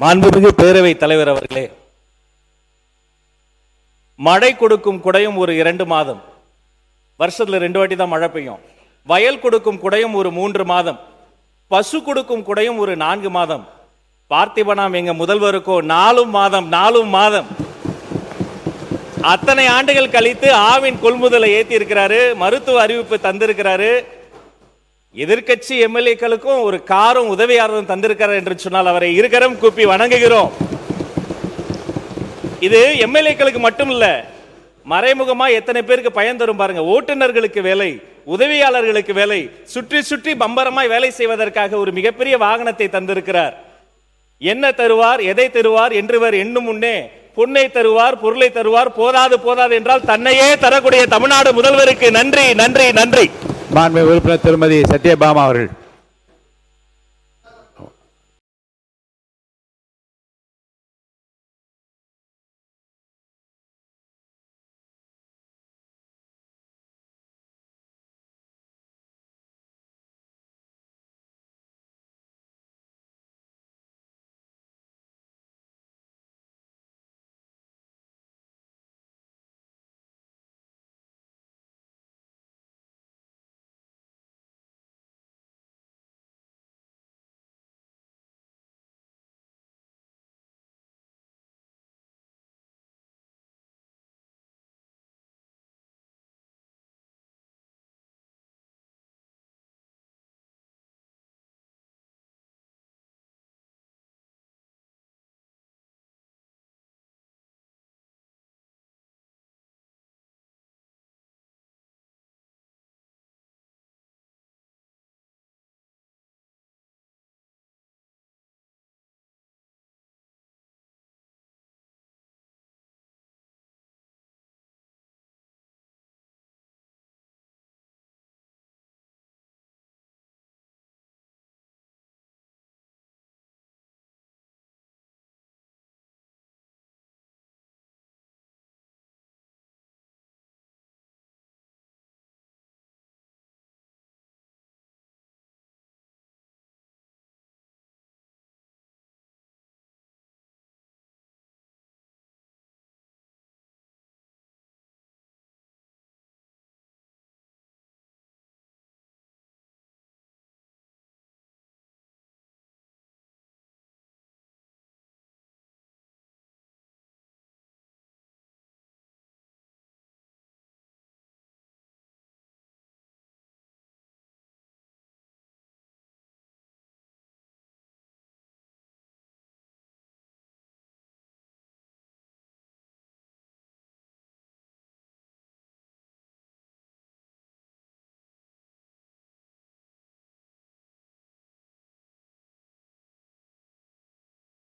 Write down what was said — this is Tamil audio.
மாண்புமிகு பேரவை தலைவர் அவர்களே, மழை கொடுக்கும் குடையும் ஒரு 2 மாதம், வருஷத்துல 2 வாட்டி தான் மழை பெய்யும். வயல் கொடுக்கும் குடையும் ஒரு 3 மாதம், பசு கொடுக்கும் குடையும் ஒரு 4 மாதம். பார்த்திபனாம் எங்க முதல்வருக்கோ 4 மாதம் 4 மாதம். அத்தனை ஆண்டுகள் கழித்து ஆவின் கொள்முதலை ஏத்தி இருக்கிறாரு, மருத்துவ அறிவிப்பு தந்திருக்கிறாரு. எதிர்கட்சி எம்எல்ஏக்களுக்கும் ஒரு காரும் உதவியாளரும் தந்திருக்கிறார் என்று சொன்னால் அவரை இருகரம் கூப்பி வணங்குகிறோம். இது எம்எல்ஏக்களுக்கு மட்டும் இல்ல, மறைமுகமா எத்தனை பேருக்கு பயன் தரும் பாருங்க. ஓட்டுநர்களுக்கு வேலை, உதவியாளர்களுக்கு வேலை, சுற்றி சுற்றி பம்பரமாய் வேலை செய்வதற்காக ஒரு மிகப்பெரிய வாகனத்தை தந்திருக்கிறார். என்ன தருவார், எதை தருவார் என்று எண்ணும் முன்னே பொன்னை தருவார், பொருளை தருவார். போதாது போதாது என்றால் தன்னையே தரக்கூடிய தமிழ்நாடு முதல்வருக்கு நன்றி நன்றி நன்றி. மாண்புமிகு உறுப்பினர் திருமதி சத்யபாமா அவர்கள்.